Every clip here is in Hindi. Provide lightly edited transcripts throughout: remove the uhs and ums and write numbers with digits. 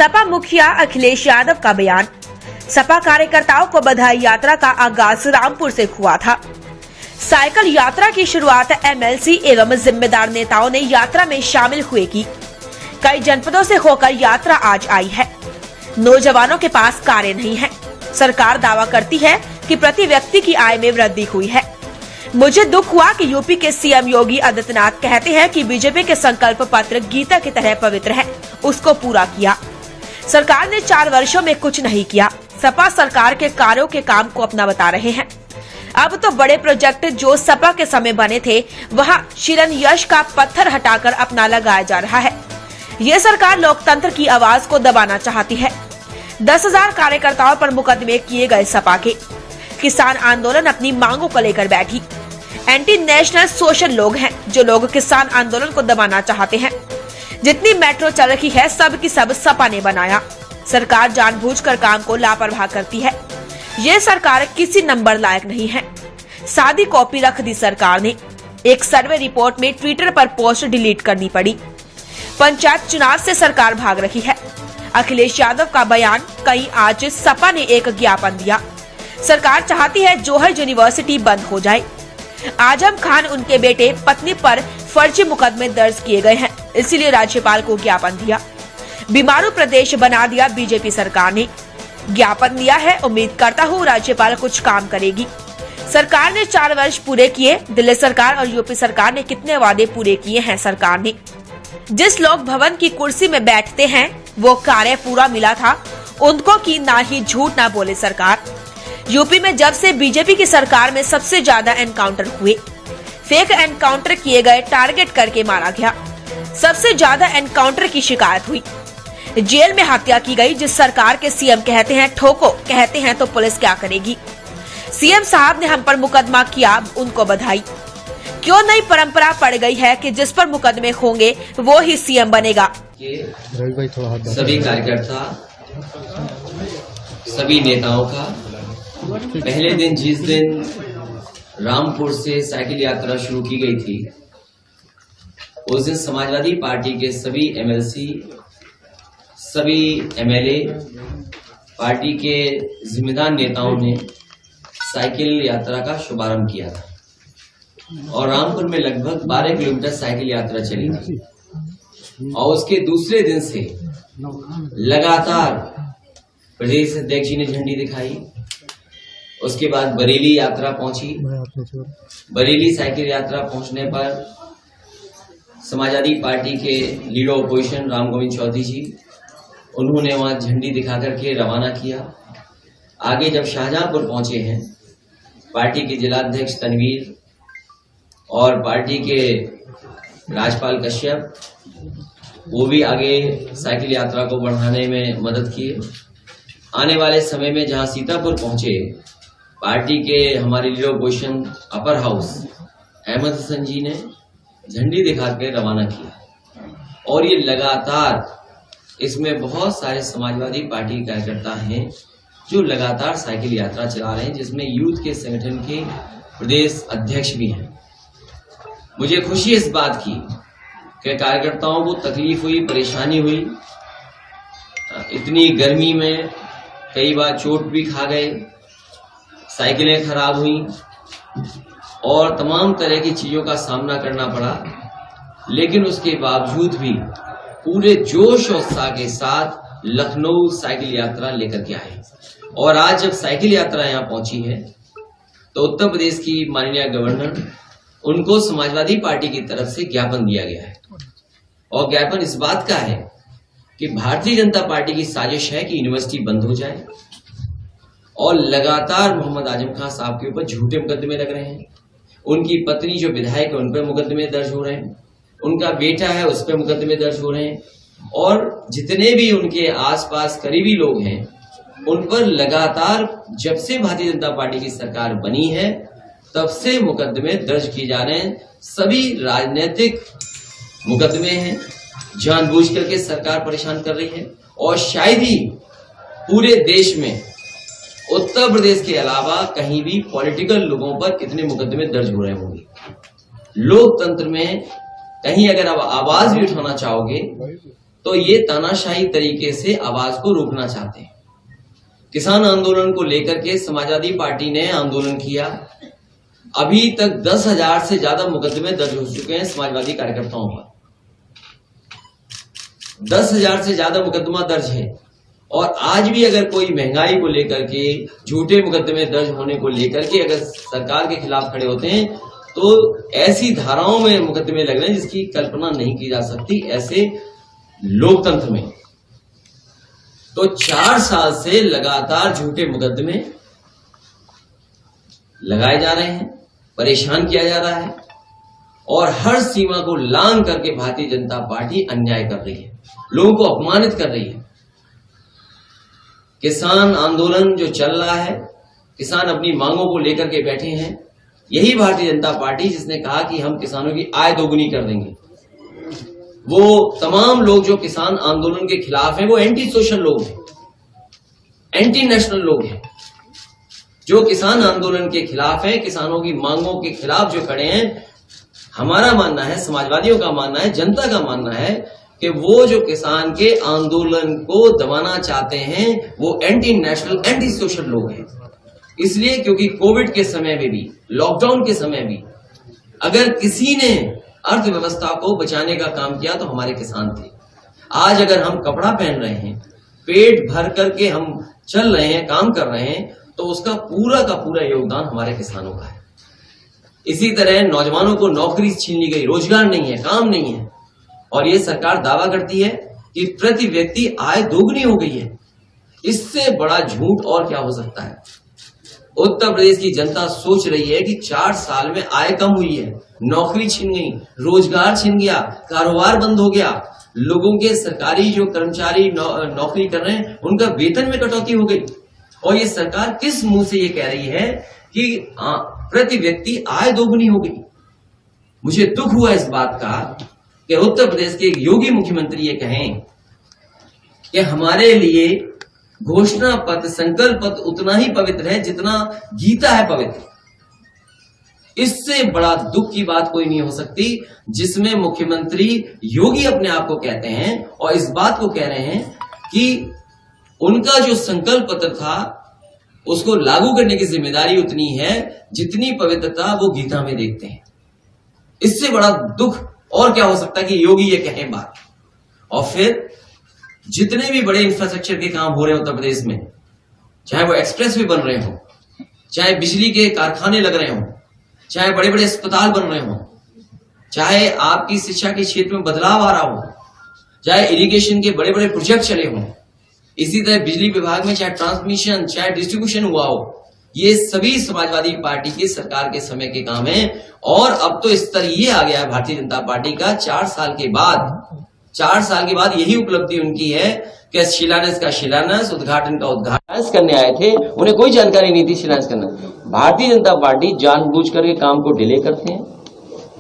सपा मुखिया अखिलेश यादव का बयान। सपा कार्यकर्ताओं को बधाई यात्रा का आगाज रामपुर से हुआ था। साइकिल यात्रा की शुरुआत एमएलसी एवं जिम्मेदार नेताओं ने यात्रा में शामिल हुए की। कई जनपदों से होकर यात्रा आज आई है। नौजवानों के पास कारें नहीं है। सरकार दावा करती है कि प्रति व्यक्ति की आय में वृद्धि हुई है। मुझे दुख हुआ कि यूपी के सीएम योगी आदित्यनाथ कहते हैं कि बीजेपी के संकल्प पत्र गीता की तरह पवित्र है, उसको पूरा किया। सरकार ने 4 वर्षों में कुछ नहीं किया। सपा सरकार के कार्यों के काम को अपना बता रहे हैं। अब तो बड़े प्रोजेक्ट जो सपा के समय बने थे वहां शिलान्यास का पत्थर हटाकर अपना लगाया जा रहा है। ये सरकार लोकतंत्र की आवाज को दबाना चाहती है। 10,000 कार्यकर्ताओं पर मुकदमे किए गए सपा के। किसान आंदोलन अपनी मांगों को लेकर बैठी। एंटी नेशनल सोशल लोग हैं जो लोग किसान आंदोलन को दबाना चाहते हैं। जितनी मेट्रो चल रही है सब की सब सपा ने बनाया। सरकार जानबूझकर काम को लापरवाह करती है। ये सरकार किसी नंबर लायक नहीं है। सादी कॉपी रख दी सरकार ने। एक सर्वे रिपोर्ट में ट्विटर पर पोस्ट डिलीट करनी पड़ी। पंचायत चुनाव से सरकार भाग रही है। अखिलेश यादव का बयान। कहीं आज सपा ने एक ज्ञापन दिया। सरकार चाहती है जौहर यूनिवर्सिटी बंद हो जाए। आजम खान उनके बेटे पत्नी पर फर्जी मुकदमे दर्ज किए गए हैं, इसीलिए राज्यपाल को ज्ञापन दिया। बीमारू प्रदेश बना दिया बीजेपी सरकार ने। ज्ञापन दिया है, उम्मीद करता हूँ राज्यपाल कुछ काम करेगी। सरकार ने 4 वर्ष पूरे किए। दिल्ली सरकार और यूपी सरकार ने कितने वादे पूरे किए हैं सरकार ने। जिस लोग भवन की कुर्सी में बैठते हैं वो कार्य पूरा मिला था उनको की ना ही झूठ ना बोले सरकार। यूपी में जब से बीजेपी की सरकार में सबसे ज्यादा एनकाउंटर हुए। फेक एनकाउंटर किए गए, टारगेट करके मारा गया। सबसे ज्यादा एनकाउंटर की शिकायत हुई। जेल में हत्या की गई। जिस सरकार के सीएम कहते हैं ठोको, कहते हैं तो पुलिस क्या करेगी। सीएम साहब ने हम पर मुकदमा किया, उनको बधाई। क्यों नई परंपरा पड़ गई है कि जिस पर मुकदमे होंगे वो ही सीएम बनेगा। सभी कार्यकर्ता, सभी नेताओं का पहले दिन जिस दिन रामपुर से साइकिल यात्रा शुरू की गई थी उस दिन समाजवादी पार्टी के सभी एमएलसी, सभी एमएलए, पार्टी के जिम्मेदार नेताओं ने साइकिल यात्रा का शुभारंभ किया था और रामपुर में लगभग 12 किलोमीटर साइकिल यात्रा चली थी। और उसके दूसरे दिन से लगातार प्रदेश अध्यक्ष जी ने झंडी दिखाई। उसके बाद बरेली यात्रा पहुंची। बरेली साइकिल यात्रा पहुंचने पर समाजवादी पार्टी के लीडर ऑपोजिशन राम गोविंद चौधरी जी, उन्होंने वहां झंडी दिखा करके रवाना किया। आगे जब शाहजहांपुर पहुंचे हैं, पार्टी के जिलाध्यक्ष तनवीर और पार्टी के राजपाल कश्यप, वो भी आगे साइकिल यात्रा को बढ़ाने में मदद किए। आने वाले समय में जहां सीतापुर पहुंचे, पार्टी के हमारे leader opposition upper house Ahmed Hasan ji ने झंडी दिखाकर रवाना किया। और ये लगातार इसमें बहुत सारे समाजवादी पार्टी के कार्यकर्ता हैं जो लगातार साइकिल यात्रा चला रहे हैं, जिसमें यूथ के संगठन के प्रदेश अध्यक्ष भी हैं। मुझे खुशी इस बात की कि कार्यकर्ताओं को तकलीफ हुई, परेशानी हुई। इतनी गर्मी में कई बार चोट भी खा गए, साइकिलें खराब हुई और तमाम तरह की चीजों का सामना करना पड़ा। लेकिन उसके बावजूद भी पूरे जोश और उत्साह के साथ लखनऊ साइकिल यात्रा लेकर के आए। और आज जब साइकिल यात्रा यहाँ पहुंची है तो उत्तर प्रदेश की माननीय गवर्नर, उनको समाजवादी पार्टी की तरफ से ज्ञापन दिया गया है। और ज्ञापन इस बात का है कि भारतीय जनता पार्टी की साजिश है कि यूनिवर्सिटी बंद हो जाए। और लगातार मोहम्मद आजम खान साहब के ऊपर झूठे मुकदमे लग रहे हैं। उनकी पत्नी जो विधायक है उन पर मुकदमे दर्ज हो रहे हैं। उनका बेटा है उस पर मुकदमे दर्ज हो रहे हैं। और जितने भी उनके आसपास करीबी लोग हैं उन पर लगातार, जब से भारतीय जनता पार्टी की सरकार बनी है तब से मुकदमे दर्ज किए जा रहे हैं। सभी राजनीतिक मुकदमे हैं। जानबूझ करके सरकार परेशान कर रही है। और शायद ही पूरे देश में उत्तर प्रदेश के अलावा कहीं भी पॉलिटिकल लोगों पर कितने मुकदमे दर्ज हो रहे होंगे। लोकतंत्र में कहीं अगर आप आवाज भी उठाना चाहोगे तो ये तानाशाही तरीके से आवाज को रोकना चाहते हैं। किसान आंदोलन को लेकर के समाजवादी पार्टी ने आंदोलन किया। अभी तक 10,000 से ज्यादा मुकदमे दर्ज हो चुके हैं समाजवादी कार्यकर्ताओं पर। 10,000 से ज्यादा मुकदमा दर्ज है। और आज भी अगर कोई महंगाई को लेकर के, झूठे मुकदमे दर्ज होने को लेकर के अगर सरकार के खिलाफ खड़े होते हैं तो ऐसी धाराओं में मुकदमे लग रहे हैं जिसकी कल्पना नहीं की जा सकती ऐसे लोकतंत्र में। तो 4 साल से लगातार झूठे मुकदमे लगाए जा रहे हैं, परेशान किया जा रहा है और हर सीमा को लांघ करके भारतीय जनता पार्टी अन्याय कर रही है, लोगों को अपमानित कर रही है। किसान आंदोलन जो चल रहा है, किसान अपनी मांगों को लेकर के बैठे हैं, यही भारतीय जनता पार्टी जिसने कहा कि हम किसानों की आय दोगुनी कर देंगे। वो तमाम लोग जो किसान आंदोलन के खिलाफ हैं वो एंटी सोशल लोग हैं, एंटी नेशनल लोग हैं। जो किसान आंदोलन के खिलाफ है, किसानों की मांगों के खिलाफ जो खड़े हैं, हमारा मानना है, समाजवादियों का मानना है, जनता का मानना है कि वो जो किसान के आंदोलन को दबाना चाहते हैं वो एंटी नेशनल, एंटी सोशल लोग हैं। इसलिए क्योंकि कोविड के समय में भी, लॉकडाउन के समय भी अगर किसी ने अर्थव्यवस्था को बचाने का काम किया तो हमारे किसान थे। आज अगर हम कपड़ा पहन रहे हैं, पेट भर करके हम चल रहे हैं, काम कर रहे हैं, तो उसका पूरा का पूरा योगदान हमारे किसानों का है। इसी तरह नौजवानों को नौकरी छीन ली गई, रोजगार नहीं है, काम नहीं है, और ये सरकार दावा करती है कि प्रति व्यक्ति आय दोगुनी हो गई है। इससे बड़ा झूठ और क्या हो सकता है। उत्तर प्रदेश की जनता सोच रही है कि 4 साल में आय कम हुई है, नौकरी छिन गई, रोजगार छिन गया, कारोबार बंद हो गया, लोगों के सरकारी जो कर्मचारी नौकरी कर रहे हैं उनका वेतन में कटौती हो गई। और ये सरकार किस मुंह से ये कह रही है कि प्रति व्यक्ति आय दोगुनी हो गई। मुझे दुख हुआ इस बात का कि उत्तर प्रदेश के योगी मुख्यमंत्री ये कहें कि हमारे लिए घोषणा पत्र, संकल्प पत्र उतना ही पवित्र है जितना गीता है पवित्र। इससे बड़ा दुख की बात कोई नहीं हो सकती जिसमें मुख्यमंत्री योगी अपने आप को कहते हैं और इस बात को कह रहे हैं कि उनका जो संकल्प पत्र था उसको लागू करने की जिम्मेदारी उतनी है जितनी पवित्रता वो गीता में देखते हैं। इससे बड़ा दुख और क्या हो सकता है कि योगी ये कहें बात। और फिर जितने भी बड़े इंफ्रास्ट्रक्चर के काम हो रहे हैं उत्तर प्रदेश में, चाहे वो एक्सप्रेस वे बन रहे हो, चाहे बिजली के कारखाने लग रहे हो, चाहे बड़े बड़े अस्पताल बन रहे हो, चाहे आपकी शिक्षा के क्षेत्र में बदलाव आ रहा हो, चाहे इरिगेशन के बड़े बड़े प्रोजेक्ट चले हों, इसी तरह बिजली विभाग में चाहे ट्रांसमिशन, चाहे डिस्ट्रीब्यूशन हुआ हो, ये सभी समाजवादी पार्टी की सरकार के समय के काम है। और अब तो स्तर ये आ गया है भारतीय जनता पार्टी का 4 साल के बाद यही उपलब्धि उनकी है कि शिलान्यास का शिलान्यास, उद्घाटन का उद्घाटन करने आए थे, उन्हें कोई जानकारी नहीं थी शिलान्यास करना। भारतीय जनता पार्टी जानबूझ करके काम को डिले करते हैं,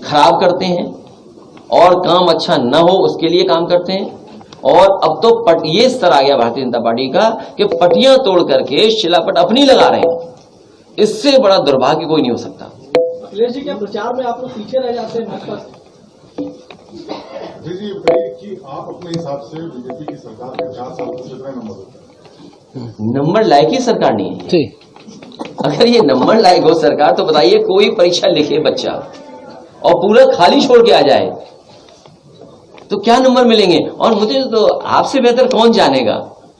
खराब करते हैं और काम अच्छा न हो उसके लिए काम करते हैं। और अब तो ये स्तर आ गया भारतीय जनता पार्टी का कि पटियां तोड़ करके शिलापट अपनी लगा रहे हैं। इससे बड़ा दुर्भाग्य कोई नहीं हो सकता। अखिलेश जी, क्या प्रचार में आप लोग पीछे रह जाते हैं भाजपा से? जी बताइए कि आप अपने हिसाब से बीजेपी की सरकार में 4 साल में कितना नंबर होता है? नंबर लायक ही सरकार नहीं है। अगर ये नंबर लायक हो सरकार तो बताइए कोई परीक्षा लिखे बच्चा और पूरा खाली छोड़ के आ जाए तो क्या नंबर मिलेंगे। और मुझे तो आपसे बेहतर कौन जानेगा।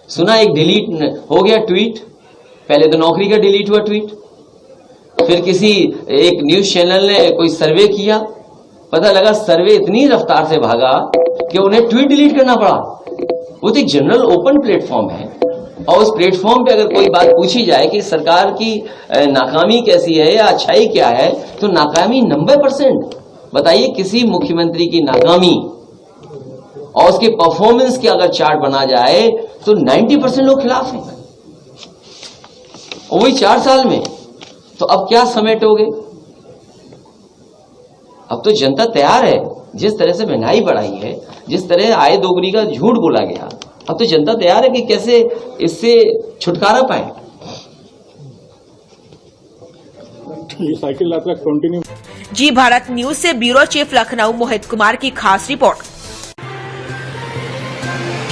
सुना एक डिलीट हो गया ट्वीट, पहले तो नौकरी का डिलीट हुआ ट्वीट, फिर किसी एक न्यूज चैनल ने कोई सर्वे किया, पता लगा सर्वे इतनी रफ्तार से भागा कि उन्हें ट्वीट डिलीट करना पड़ा। वो तो एक जनरल ओपन प्लेटफॉर्म है और उस प्लेटफॉर्म पे अगर कोई बात पूछी जाए कि सरकार की नाकामी कैसी है या अच्छाई क्या है तो नाकामी 90%। बताइए किसी मुख्यमंत्री की नाकामी और उसके परफॉर्मेंस की अगर चार्ट बना जाए तो 90% लोग खिलाफ हैं, वही 4 साल में। तो अब क्या समेटोगे। अब तो जनता तैयार है, जिस तरह से महंगाई बढ़ाई है, जिस तरह आय दोगुनी का झूठ बोला गया, अब तो जनता तैयार है कि कैसे इससे छुटकारा पाए। साइकिल यात्रा कंटिन्यू। जी भारत न्यूज से ब्यूरो चीफ लखनऊ मोहित कुमार की खास रिपोर्ट। हैं